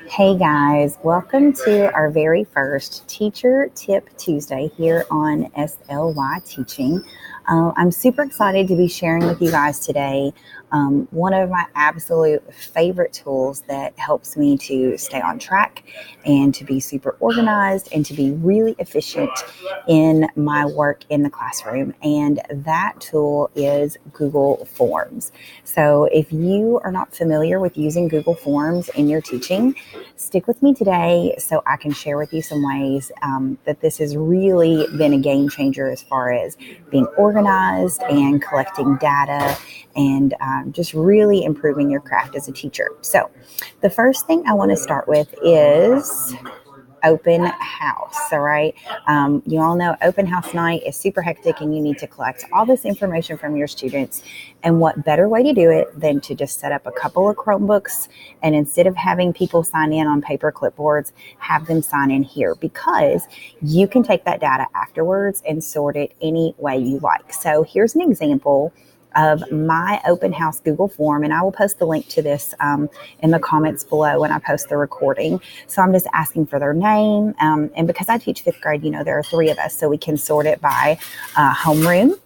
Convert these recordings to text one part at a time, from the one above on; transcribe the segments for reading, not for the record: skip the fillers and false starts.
Hey guys, welcome to our very first Teacher Tip Tuesday here on SLY Teaching. I'm super excited to be sharing with you guys today one of my absolute favorite tools that helps me to stay on track and to be super organized and to be really efficient in my work in the classroom. And that tool is Google Forms. So if you are not familiar with using Google Forms in your teaching, stick with me today so I can share with you some ways that this has really been a game changer as far as being organized and collecting data and just really improving your craft as a teacher. So the first thing I want to start with is open house. All right. You all know open house night is super hectic and you need to collect all this information from your students. And what better way to do it than to just set up a couple of Chromebooks and instead of having people sign in on paper clipboards, have them sign in here because you can take that data afterwards and sort it any way you like. So here's an example of my open house Google form. And I will post the link to this in the comments below when I post the recording. So I'm just asking for their name. And because I teach fifth grade, there are three of us, so we can sort it by homeroom.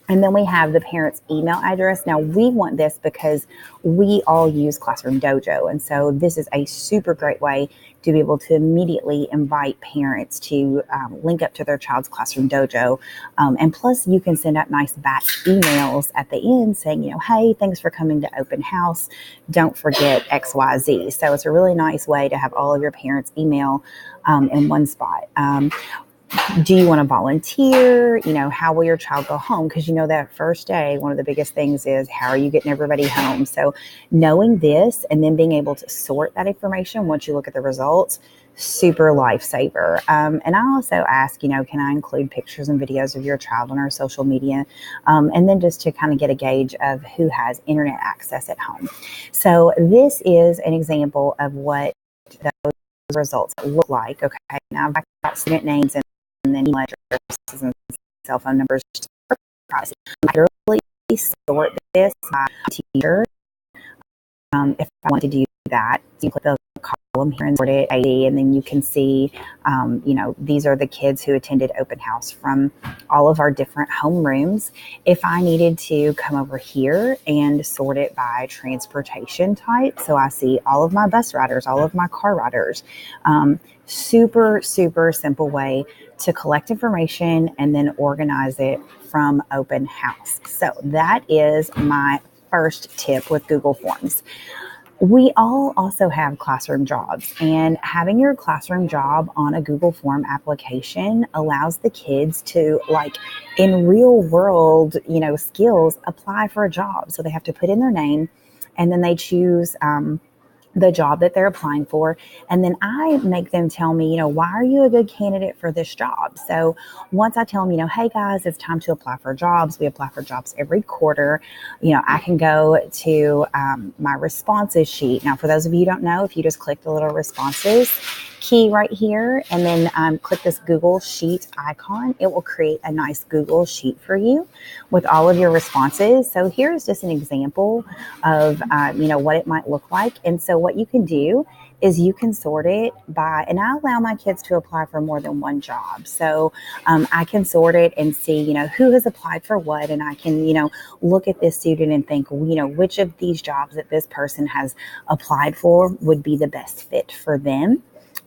And then we have the parent's email address. Now we want this because we all use Classroom Dojo. And so this is a super great way to be able to immediately invite parents to link up to their child's Classroom Dojo. And plus you can send out nice batch emails at the end saying, hey, thanks for coming to open house. Don't forget XYZ. So it's a really nice way to have all of your parents' email in one spot. Do you want to volunteer? How will your child go home? Because that first day, one of the biggest things is how are you getting everybody home? So knowing this and then being able to sort that information once you look at the results, super lifesaver. And I also ask, can I include pictures and videos of your child on our social media? And then just to kind of get a gauge of who has internet access at home. So this is an example of what those results look like. Okay, now I've got student names and then email addresses and cell phone numbers. I literally sort this by teacher. If I want to do that, you click the column here and sort it ID, and then you can see, these are the kids who attended open house from all of our different homerooms. If I needed to come over here and sort it by transportation type, so I see all of my bus riders, all of my car riders, super, super simple way to collect information and then organize it from open house. So that is my first tip with Google Forms. We all also have classroom jobs, and having your classroom job on a Google Form application allows the kids to, in real world, skills, apply for a job. So they have to put in their name and then they choose the job that they're applying for. And then I make them tell me, why are you a good candidate for this job? So once I tell them, hey guys, it's time to apply for jobs. We apply for jobs every quarter. I can go to my responses sheet. Now, for those of you who don't know, if you just click the little responses key right here and then click this Google Sheet icon, it will create a nice Google Sheet for you with all of your responses. So here's just an example of, what it might look like. And so what you can do is you can sort it by, and I allow my kids to apply for more than one job. So I can sort it and see, who has applied for what. And I can, look at this student and think, which of these jobs that this person has applied for would be the best fit for them.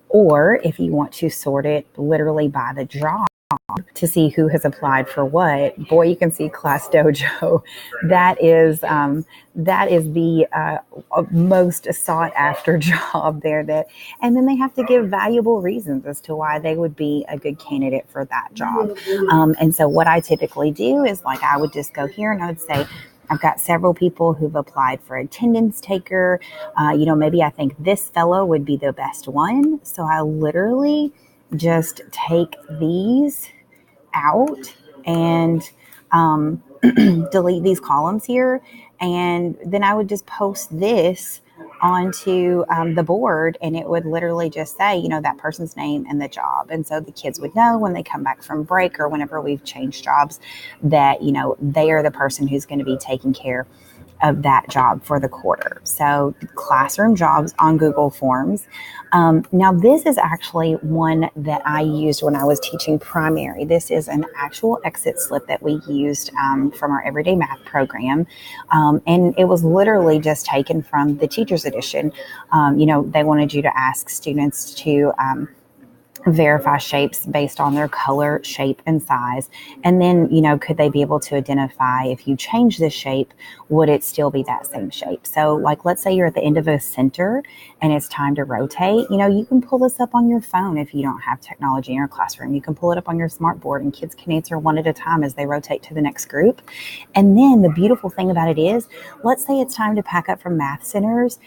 Or if you want to sort it literally by the job to see who has applied for what, boy, you can see Class Dojo. That is the most sought after job there. And then they have to give valuable reasons as to why they would be a good candidate for that job. And so what I typically do is I would just go here and I would say, I've got several people who've applied for attendance taker. Maybe I think this fellow would be the best one. So I literally just take these out and delete these columns here. And then I would just post this onto the board, and it would literally just say, that person's name and the job. And so the kids would know when they come back from break or whenever we've changed jobs that, they are the person who's going to be taking care of that job for the quarter. So classroom jobs on Google Forms. Now, this is actually one that I used when I was teaching primary. This is an actual exit slip that we used from our everyday math program. And it was literally just taken from the teacher's edition. They wanted you to ask students to verify shapes based on their color, shape, and size. And then, could they be able to identify if you change the shape, would it still be that same shape? So like, let's say you're at the end of a center and it's time to rotate, you can pull this up on your phone. If you don't have technology in your classroom, you can pull it up on your smart board and kids can answer one at a time as they rotate to the next group. And then the beautiful thing about it is, let's say it's time to pack up from math centers,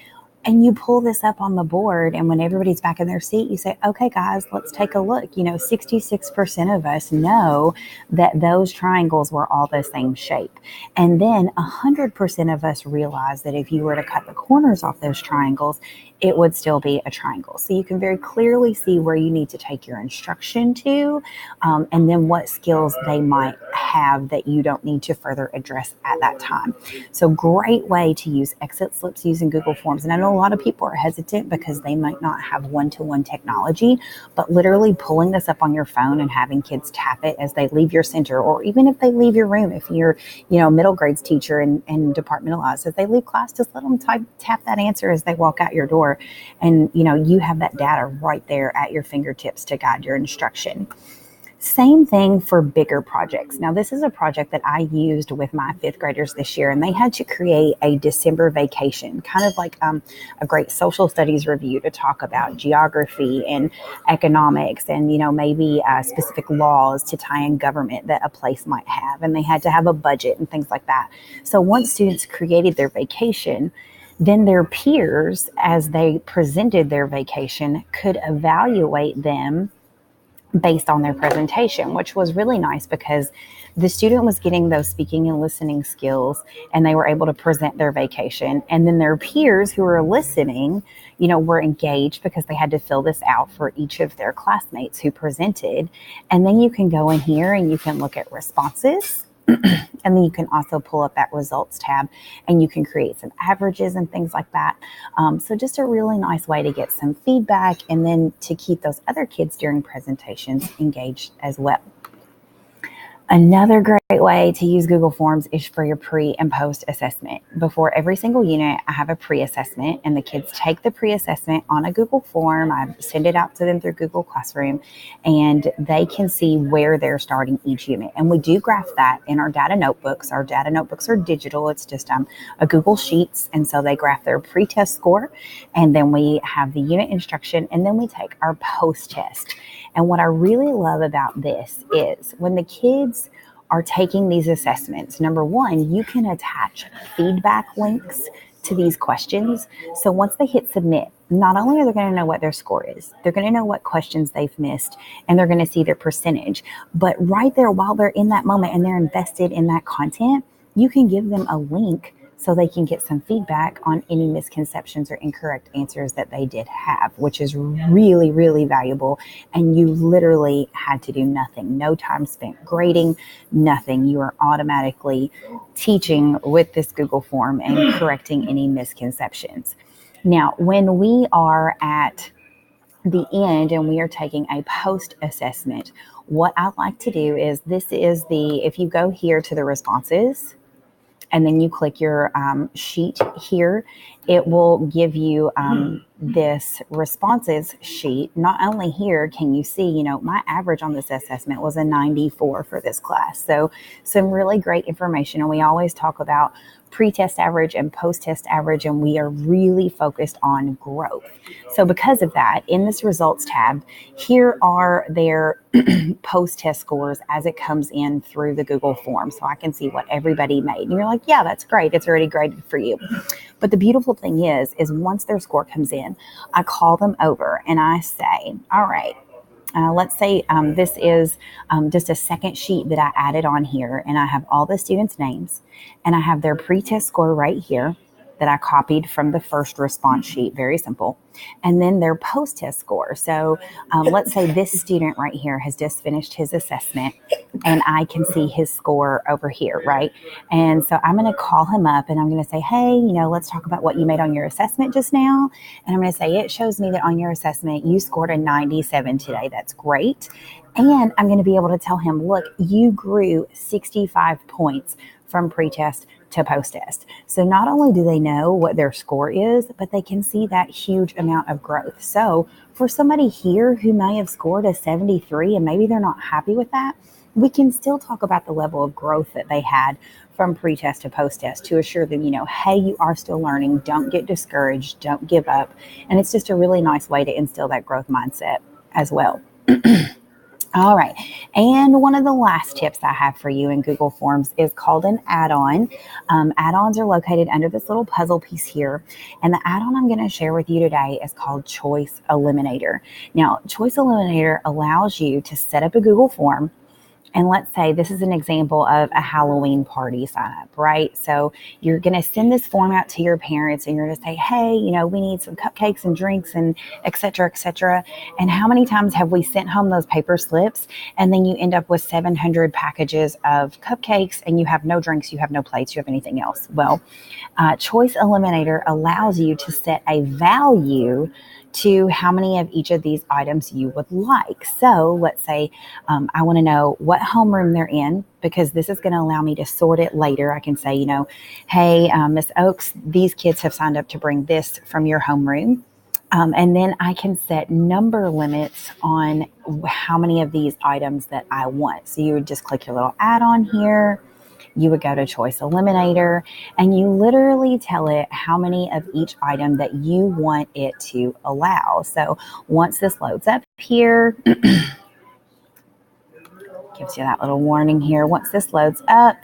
and you pull this up on the board, and when everybody's back in their seat, you say, okay, guys, let's take a look. 66% of us know that those triangles were all the same shape. And then 100% of us realize that if you were to cut the corners off those triangles, it would still be a triangle. So you can very clearly see where you need to take your instruction to, and then what skills they might have that you don't need to further address at that time. So great way to use exit slips using Google Forms. And I know a lot of people are hesitant because they might not have one-to-one technology, but literally pulling this up on your phone and having kids tap it as they leave your center, or even if they leave your room, if you're, middle grades teacher and departmentalized, as they leave class, just let them tap that answer as they walk out your door. And, you have that data right there at your fingertips to guide your instruction. Same thing for bigger projects. Now, this is a project that I used with my fifth graders this year, and they had to create a December vacation, kind of like a great social studies review to talk about geography and economics and, maybe specific laws to tie in government that a place might have. And they had to have a budget and things like that. So once students created their vacation, then their peers, as they presented their vacation, could evaluate them based on their presentation, which was really nice because the student was getting those speaking and listening skills, and they were able to present their vacation. And then their peers who were listening, were engaged because they had to fill this out for each of their classmates who presented. And then you can go in here and you can look at responses. And then you can also pull up that results tab and you can create some averages and things like that. So just a really nice way to get some feedback and then to keep those other kids during presentations engaged as well. Another great way to use Google Forms is for your pre and post assessment. Before every single unit, I have a pre-assessment, and the kids take the pre-assessment on a Google form. I send it out to them through Google Classroom, and they can see where they're starting each unit. And we do graph that in our data notebooks. Our data notebooks are digital. It's just a Google Sheets, and so they graph their pre-test score, and then we have the unit instruction, and then we take our post-test. And what I really love about this is when the kids are taking these assessments, number one, you can attach feedback links to these questions. So once they hit submit, not only are they going to know what their score is, they're going to know what questions they've missed, and they're going to see their percentage. But right there, while they're in that moment and they're invested in that content, you can give them a link so they can get some feedback on any misconceptions or incorrect answers that they did have, which is really, really valuable. And you literally had to do nothing. No time spent grading, nothing. You are automatically teaching with this Google form and correcting any misconceptions. Now, when we are at the end and we are taking a post assessment, what I like to do is if you go here to the responses, and then you click your sheet here, it will give you this responses sheet. Not only here can you see, my average on this assessment was a 94 for this class. So some really great information. And we always talk about pre-test average and post-test average, and we are really focused on growth. So because of that, in this results tab, here are their post-test scores as it comes in through the Google form. So I can see what everybody made. And you're like, yeah, that's great. It's already graded for you. But the beautiful thing is once their score comes in, I call them over and I say, all right, let's say this is just a second sheet that I added on here, and I have all the students' names, and I have their pre-test score right here. that I copied from the first response sheet. Very simple. And then their post-test score. So let's say this student right here has just finished his assessment, and I can see his score over here, right? And so I'm going to call him up and I'm going to say, hey, let's talk about what you made on your assessment just now. And I'm going to say, it shows me that on your assessment, you scored a 97 today. That's great. And I'm going to be able to tell him, look, you grew 65 points from pretest to post-test. So not only do they know what their score is, but they can see that huge amount of growth. So for somebody here who may have scored a 73 and maybe they're not happy with that, we can still talk about the level of growth that they had from pretest to post-test to assure them, hey, you are still learning. Don't get discouraged. Don't give up. And it's just a really nice way to instill that growth mindset as well. All right. And one of the last tips I have for you in Google Forms is called an add-on. Add-ons are located under this little puzzle piece here. And the add-on I'm going to share with you today is called Choice Eliminator. Now, Choice Eliminator allows you to set up a Google form. And let's say this is an example of a Halloween party sign up, right? So you're going to send this form out to your parents and you're going to say, hey, we need some cupcakes and drinks and et cetera, et cetera. And how many times have we sent home those paper slips and then you end up with 700 packages of cupcakes and you have no drinks, you have no plates, you have anything else? Well, Choice Eliminator allows you to set a value to how many of each of these items you would like. So let's say I want to know what homeroom they're in, because this is going to allow me to sort it later. I can say, hey, Miss Oakes, these kids have signed up to bring this from your homeroom. And then I can set number limits on how many of these items that I want. So you would just click your little add-on here. You would go to Choice Eliminator and you literally tell it how many of each item that you want it to allow. So once this loads up here, gives you that little warning here. Once this loads up,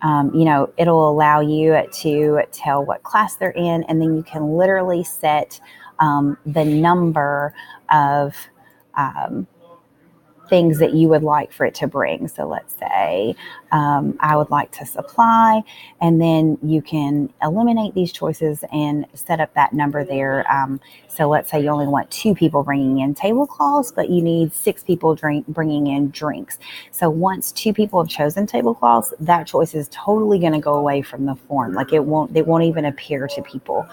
it'll allow you to tell what class they're in, and then you can literally set the number of things that you would like for it to bring. So let's say I would like to supply, and then you can eliminate these choices and set up that number there. So let's say you only want 2 people bringing in tablecloths, but you need 6 people bringing in drinks. So once 2 people have chosen tablecloths, that choice is totally going to go away from the form. Like it won't even appear to people.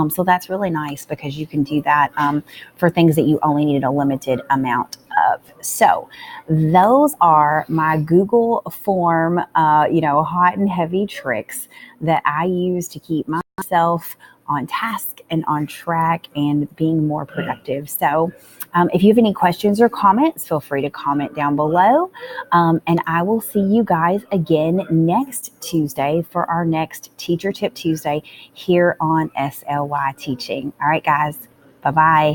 So that's really nice because you can do that for things that you only needed a limited amount of. So those are my Google form, hot and heavy tricks that I use to keep myself on task and on track and being more productive. So if you have any questions or comments, feel free to comment down below. And I will see you guys again next Tuesday for our next Teacher Tip Tuesday here on SLY Teaching. All right, guys. Bye-bye.